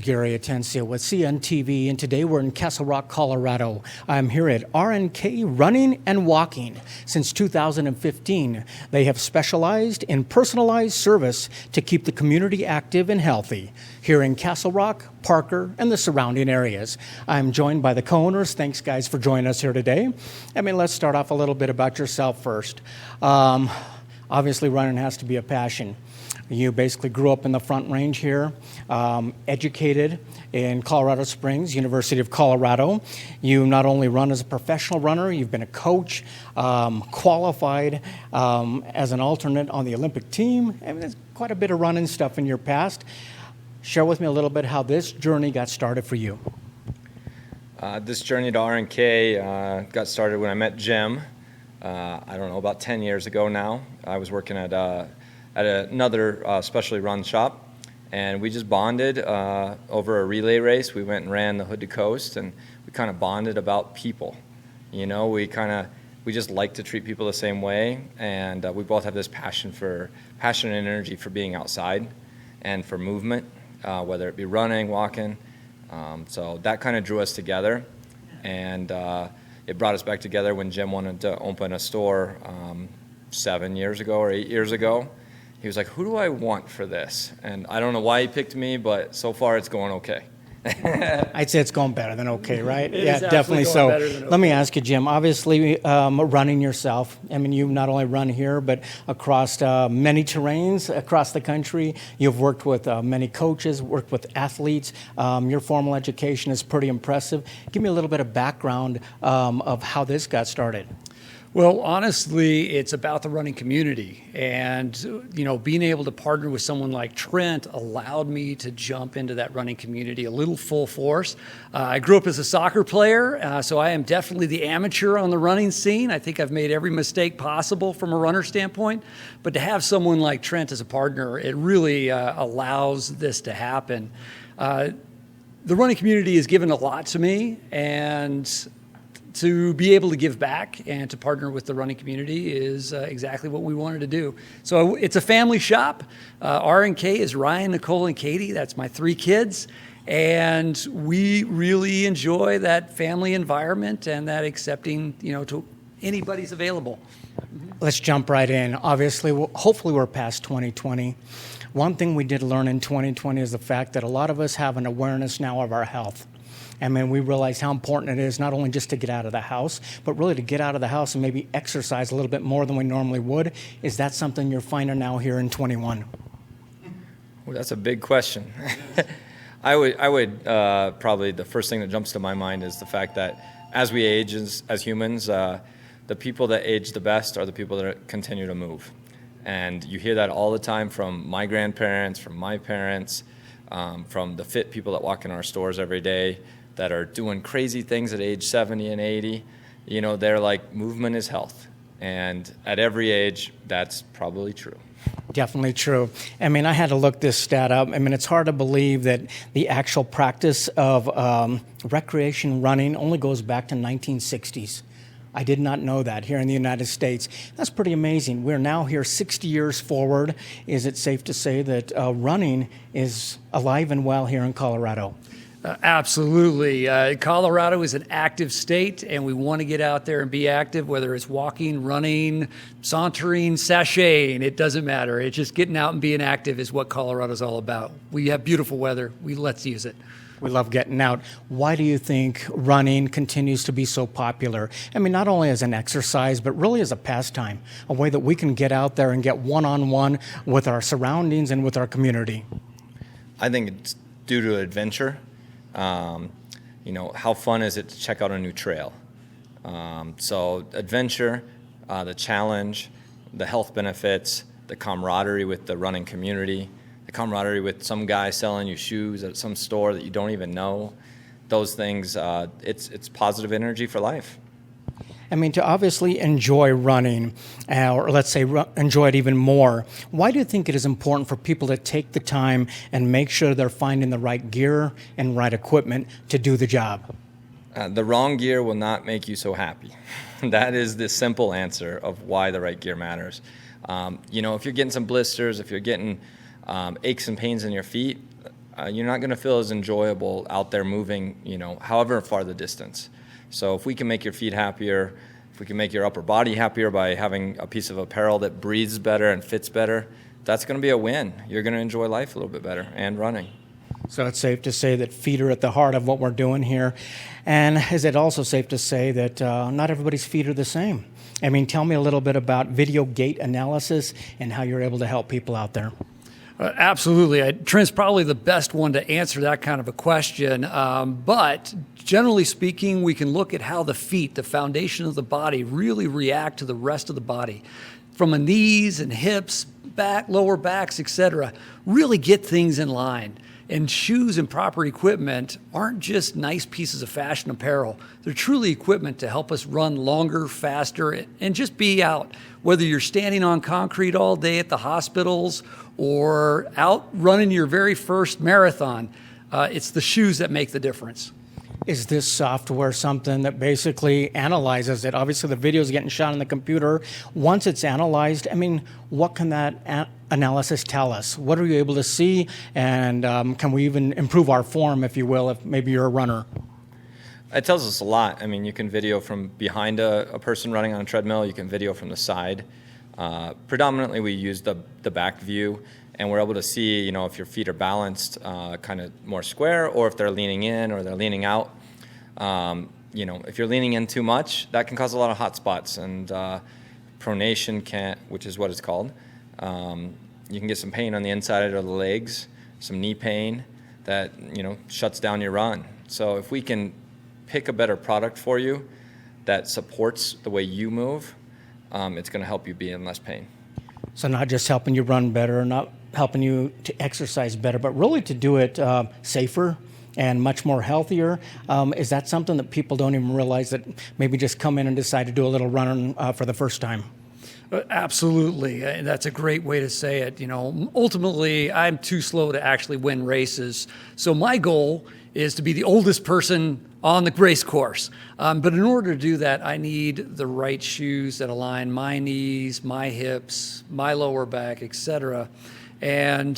Gary Atencio with CNTV, and today we're in Castle Rock, Colorado. I'm here at RNK Running and Walking. Since 2015, they have specialized in personalized service to keep the community active and healthy here in Castle Rock, Parker, and the surrounding areas. I'm joined by the co-owners. Thanks, guys, for joining us here today. Let's start off a little bit about yourself first. Obviously, running has to be a passion. You basically grew up in the Front Range here, educated in Colorado Springs, University of Colorado. You not only run as a professional runner, you've been a coach, qualified as an alternate on the Olympic team. There's quite a bit of running stuff in your past. Share with me a little bit how this journey got started for you. This journey to RNK got started when I met Jim, about 10 years ago now. I was working at another specialty run shop, and we just bonded over a relay race. We went and ran the Hood to Coast, and we kind of bonded about people. You know, we just like to treat people the same way, and we both have this passion and energy for being outside and for movement, whether it be running, walking. So that kind of drew us together, and it brought us back together when Jim wanted to open a store 7 years ago or 8 years ago. He was like, who do I want for this? And I don't know why he picked me, but so far it's going okay. I'd say it's going better than okay, right? Yeah, definitely so. Okay. Let me ask you, Jim, obviously running yourself, you not only run here, but across many terrains across the country. You've worked with many coaches, worked with athletes. Your formal education is pretty impressive. Give me a little bit of background of how this got started. Well, honestly, it's about the running community. And, being able to partner with someone like Trent allowed me to jump into that running community a little full force. I grew up as a soccer player, so I am definitely the amateur on the running scene. I think I've made every mistake possible from a runner standpoint. But to have someone like Trent as a partner, it really allows this to happen. The running community has given a lot to me, and to be able to give back and to partner with the running community is exactly what we wanted to do. So it's a family shop. RNK is Ryan, Nicole, and Katie. That's my 3 kids. And we really enjoy that family environment and that accepting, to anybody's available. Let's jump right in. Obviously, hopefully we're past 2020. One thing we did learn in 2020 is the fact that a lot of us have an awareness now of our health. We realize how important it is not only just to get out of the house, but really to get out of the house and maybe exercise a little bit more than we normally would. Is that something you're finding now here in 21? Well, that's a big question. I would probably the first thing that jumps to my mind is the fact that as we age as humans, the people that age the best are the people that continue to move. And you hear that all the time from my grandparents, from my parents, from the fit people that walk in our stores every day that are doing crazy things at age 70 and 80. They're like, movement is health. And at every age, that's probably true. Definitely true. I had to look this stat up. It's hard to believe that the actual practice of recreation running only goes back to 1960s. I did not know that here in the United States. That's pretty amazing. We're now here 60 years forward. Is it safe to say that running is alive and well here in Colorado? Absolutely. Colorado is an active state, and we want to get out there and be active, whether it's walking, running, sauntering, sashaying. It doesn't matter. It's just getting out and being active is what Colorado's all about. We have beautiful weather. Let's use it. We love getting out. Why do you think running continues to be so popular? Not only as an exercise, but really as a pastime, a way that we can get out there and get one-on-one with our surroundings and with our community. I think it's due to adventure. How fun is it to check out a new trail? So adventure, the challenge, the health benefits, the camaraderie with the running community, the camaraderie with some guy selling you shoes at some store that you don't even know. Those things, it's positive energy for life. To obviously enjoy running, or let's say enjoy it even more, why do you think it is important for people to take the time and make sure they're finding the right gear and right equipment to do the job? The wrong gear will not make you so happy. That is the simple answer of why the right gear matters. If you're getting some blisters, if you're getting aches and pains in your feet, you're not going to feel as enjoyable out there moving, however far the distance. So if we can make your feet happier, if we can make your upper body happier by having a piece of apparel that breathes better and fits better, that's going to be a win. You're going to enjoy life a little bit better and running. So it's safe to say that feet are at the heart of what we're doing here. And is it also safe to say that not everybody's feet are the same? I mean, tell me a little bit about video gait analysis and how you're able to help people out there. Absolutely. Trent's probably the best one to answer that kind of a question. But generally speaking, we can look at how the feet, the foundation of the body, really react to the rest of the body. From the knees and hips, back, lower backs, etc. Really get things in line. And shoes and proper equipment aren't just nice pieces of fashion apparel. They're truly equipment to help us run longer, faster, and just be out. Whether you're standing on concrete all day at the hospitals or out running your very first marathon, it's the shoes that make the difference. Is this software something that basically analyzes it? Obviously, the video is getting shot on the computer. Once it's analyzed, I mean, what can that analysis tell us? What are you able to see? And can we even improve our form, if you will, if maybe you're a runner? It tells us a lot. I mean, you can video from behind a person running on a treadmill. You can video from the side. Predominantly, we use the back view, and we're able to see, if your feet are balanced kind of more square, or if they're leaning in or they're leaning out. If you're leaning in too much, that can cause a lot of hot spots, and pronation which is what it's called. You can get some pain on the inside of the legs, some knee pain that, shuts down your run. So if we can pick a better product for you that supports the way you move, it's going to help you be in less pain. So not just helping you run better, not helping you to exercise better, but really to do it safer and much more healthier. Is that something that people don't even realize, that maybe just come in and decide to do a little running for the first time? Absolutely. That's a great way to say it. Ultimately, I'm too slow to actually win races. So my goal is to be the oldest person on the race course. But in order to do that, I need the right shoes that align my knees, my hips, my lower back, etc. And,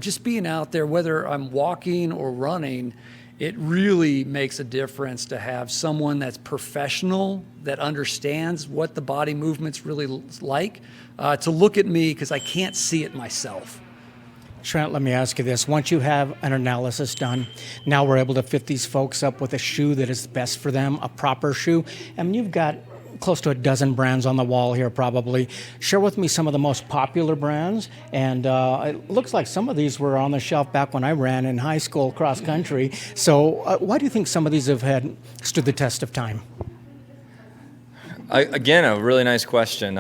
just being out there, whether I'm walking or running, it really makes a difference to have someone that's professional, that understands what the body movement's really like, to look at me, because I can't see it myself. Trent, let me ask you this. Once you have an analysis done, now we're able to fit these folks up with a shoe that is best for them, a proper shoe. I mean, you've got close to a dozen brands on the wall here probably. Share with me some of the most popular brands. And it looks like some of these were on the shelf back when I ran in high school cross country. So why do you think some of these have stood the test of time? Again, a really nice question.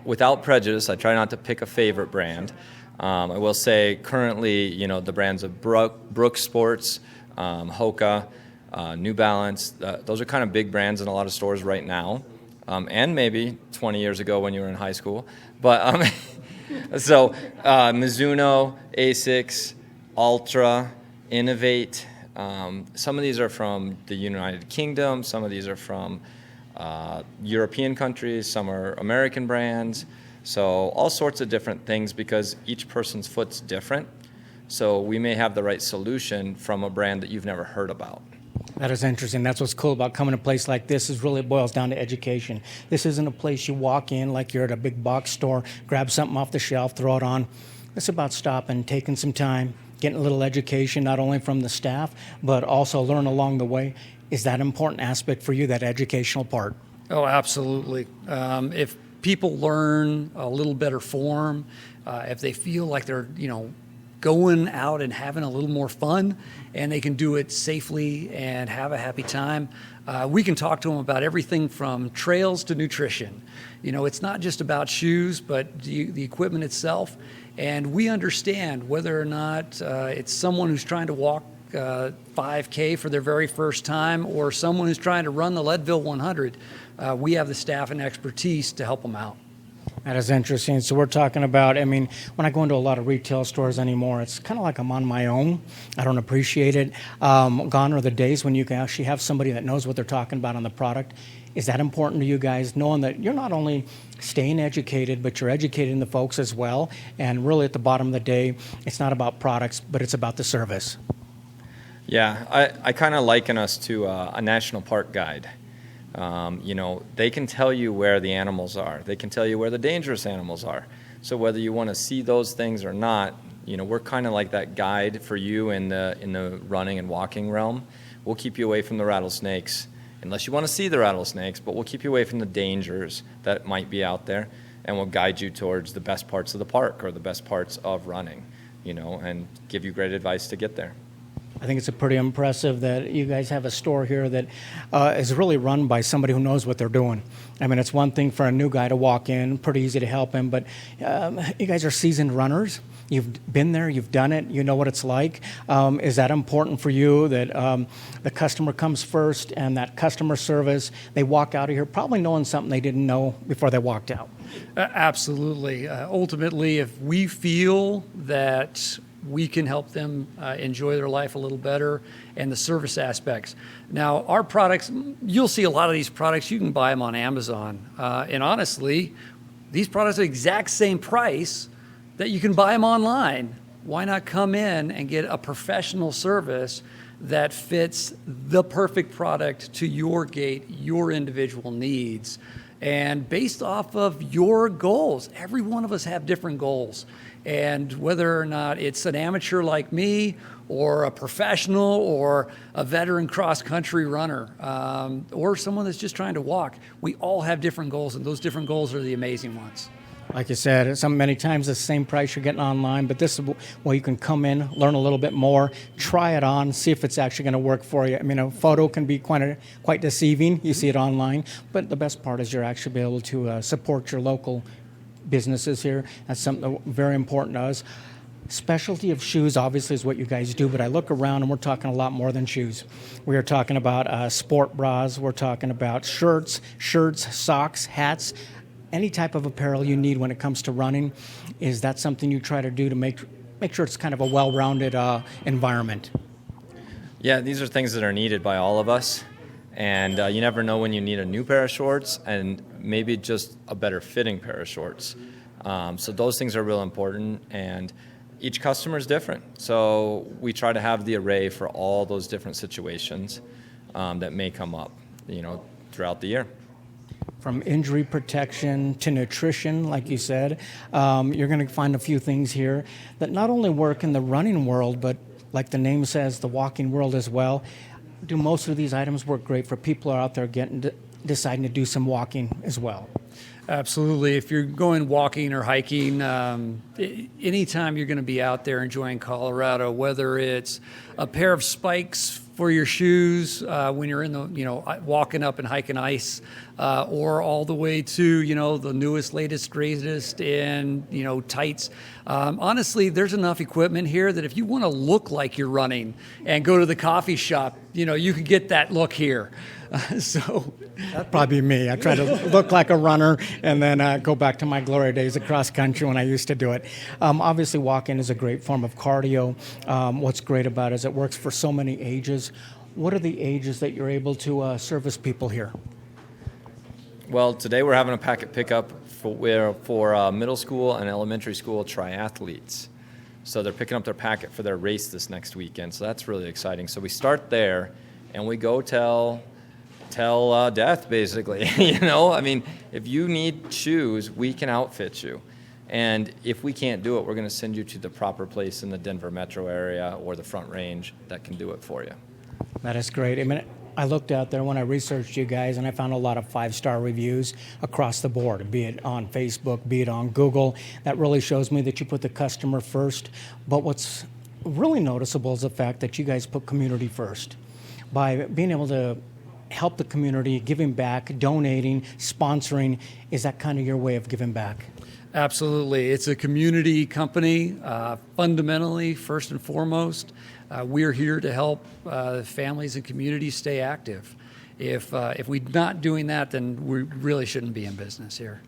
Without prejudice, I try not to pick a favorite brand. I will say currently, the brands of Brooks Sports, Hoka, New Balance, those are kind of big brands in a lot of stores right now. And maybe 20 years ago when you were in high school. But so Mizuno, Asics, Ultra, Innovate. Some of these are from the United Kingdom. Some of these are from European countries. Some are American brands. So all sorts of different things, because each person's foot's different. So we may have the right solution from a brand that you've never heard about. That is interesting. That's what's cool about coming to a place like this, is really it boils down to education. This isn't a place you walk in like you're at a big box store, grab something off the shelf, throw it on. It's about stopping, taking some time, getting a little education, not only from the staff, but also learn along the way. Is that an important aspect for you, that educational part? Oh, absolutely. If people learn a little better form, if they feel like they're, going out and having a little more fun, and they can do it safely and have a happy time, we can talk to them about everything from trails to nutrition. It's not just about shoes, but the equipment itself. And we understand whether or not it's someone who's trying to walk 5K for their very first time, or someone who's trying to run the Leadville 100. We have the staff and expertise to help them out. That is interesting. So we're talking about, I mean, when I go into a lot of retail stores anymore, it's kind of like I'm on my own. I don't appreciate it. Gone are the days when you can actually have somebody that knows what they're talking about on the product. Is that important to you guys, knowing that you're not only staying educated, but you're educating the folks as well? And really at the bottom of the day, it's not about products, but it's about the service. Yeah, I kind of liken us to a national park guide. They can tell you where the animals are. They can tell you where the dangerous animals are. So whether you want to see those things or not, we're kind of like that guide for you in the running and walking realm. We'll keep you away from the rattlesnakes, unless you want to see the rattlesnakes, but we'll keep you away from the dangers that might be out there, and we'll guide you towards the best parts of the park or the best parts of running, and give you great advice to get there. I think it's pretty impressive that you guys have a store here that is really run by somebody who knows what they're doing. I mean, it's one thing for a new guy to walk in, pretty easy to help him, but you guys are seasoned runners. You've been there, you've done it, you know what it's like. Is that important for you, that the customer comes first and that customer service, they walk out of here probably knowing something they didn't know before they walked out? Absolutely. Ultimately, if we feel that we can help them enjoy their life a little better, and the service aspects. Now, our products, you'll see a lot of these products, you can buy them on Amazon. And honestly, these products are the exact same price that you can buy them online. Why not come in and get a professional service that fits the perfect product to your gait, your individual needs, and based off of your goals? Every one of us have different goals. And whether or not it's an amateur like me, or a professional, or a veteran cross-country runner, or someone that's just trying to walk, we all have different goals, and those different goals are the amazing ones. Like you said, many times the same price you're getting online, but this is where you can come in, learn a little bit more, try it on, see if it's actually going to work for you. I mean, a photo can be quite deceiving. You see it online, but the best part is you're actually be able to support your local businesses here. That's something very important to us. Specialty of shoes obviously is what you guys do, but I look around and we're talking a lot more than shoes. We are talking about sport bras, we're talking about shirts, socks, hats, any type of apparel you need when it comes to running. Is that something you try to do to make sure it's kind of a well-rounded environment? Yeah, these are things that are needed by all of us. And you never know when you need a new pair of shorts and maybe just a better fitting pair of shorts. So those things are real important, and each customer is different. So we try to have the array for all those different situations that may come up, throughout the year. From injury protection to nutrition, like you said, you're going to find a few things here that not only work in the running world, but like the name says, the walking world as well. Do most of these items work great for people who are out there deciding to do some walking as well? Absolutely. If you're going walking or hiking, anytime you're going to be out there enjoying Colorado, whether it's a pair of spikes for your shoes when you're in the, walking up and hiking ice, or all the way to, the newest, latest, greatest in, tights. Honestly, there's enough equipment here that if you want to look like you're running and go to the coffee shop, you can get that look here. So that'd probably be me. I try to look like a runner and then go back to my glory days across country when I used to do it. Obviously, walking is a great form of cardio. What's great about it is it works for so many ages. What are the ages that you're able to service people here? Well, today we're having a packet pickup for middle school and elementary school triathletes. So they're picking up their packet for their race this next weekend. So that's really exciting. So we start there, and we go till death, basically. I mean, if you need shoes, we can outfit you. And if we can't do it, we're going to send you to the proper place in the Denver metro area or the Front Range that can do it for you. That is great. I mean, I looked out there when I researched you guys, and I found a lot of 5-star reviews across the board, be it on Facebook, be it on Google. That really shows me that you put the customer first. But what's really noticeable is the fact that you guys put community first. By being able to help the community, giving back, donating, sponsoring, is that kind of your way of giving back? Absolutely. It's a community company, fundamentally, first and foremost. We're here to help families and communities stay active. If we're not doing that, then we really shouldn't be in business here.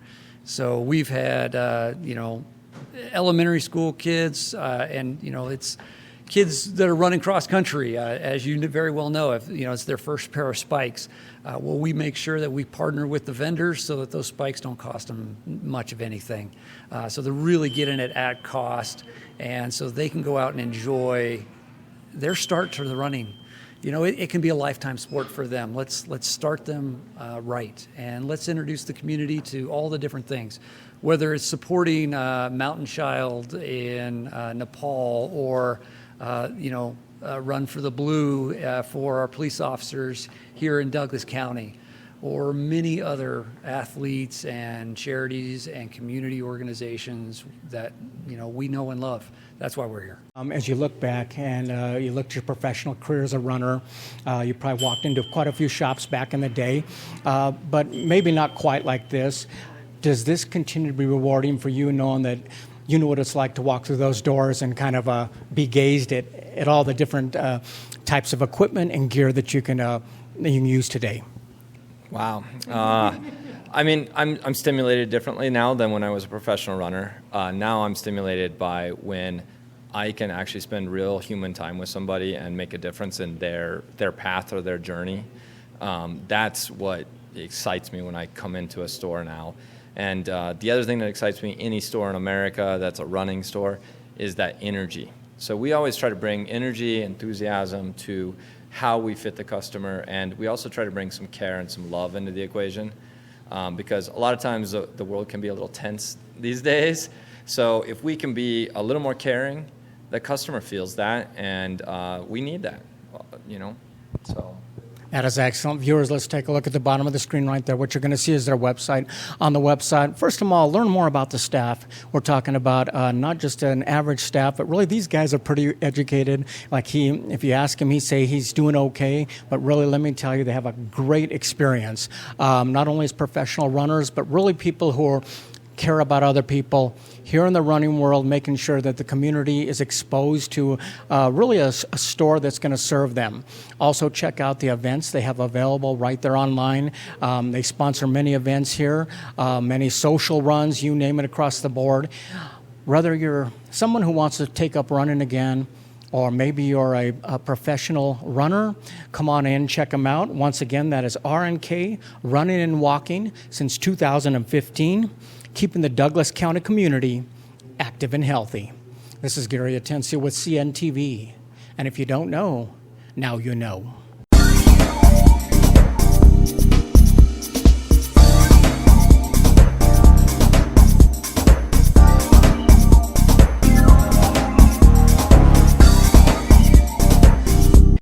So we've had, elementary school kids, and, it's kids that are running cross country, as you very well know, if it's their first pair of spikes. Well, we make sure that we partner with the vendors so that those spikes don't cost them much of anything. So they're really getting it at cost, and so they can go out and enjoy their start to the running. It can be a lifetime sport for them. Let's start them right, and let's introduce the community to all the different things, whether it's supporting Mountain Child in Nepal, or Run for the Blue for our police officers here in Douglas County, or many other athletes and charities and community organizations that we know and love. That's why we're here. As you look back and you look at your professional career as a runner, you probably walked into quite a few shops back in the day, but maybe not quite like this. Does this continue to be rewarding for you, knowing that you know what it's like to walk through those doors and kind of be gazed at all the different types of equipment and gear that you can use today? Wow. I'm stimulated differently now than when I was a professional runner. Now I'm stimulated by when I can actually spend real human time with somebody and make a difference in their path or their journey. That's what excites me when I come into a store now. And the other thing that excites me, any store in America that's a running store, is that energy. So we always try to bring energy, enthusiasm to how we fit the customer, and we also try to bring some care and some love into the equation, because a lot of times the world can be a little tense these days. So if we can be a little more caring, the customer feels that, and we need that, so. That is excellent. Viewers, let's take a look at the bottom of the screen right there. What you're going to see is their website. On the website, first of all, learn more about the staff. We're talking about not just an average staff, but really these guys are pretty educated. Like if you ask him, he say he's doing okay, but really let me tell you, they have a great experience. Not only as professional runners, but really people who care about other people here in the running world, making sure that the community is exposed to really a store that's going to serve them. Also, check out the events they have available right there online. They sponsor many events here, many social runs, you name it, across the board. Whether you're someone who wants to take up running again, or maybe you're a professional runner, come on in, check them out. Once again, that is RNK, Running and Walking, since 2015. Keeping the Douglas County community active and healthy. This is Gary Atencio with CNTV. And if you don't know, now you know.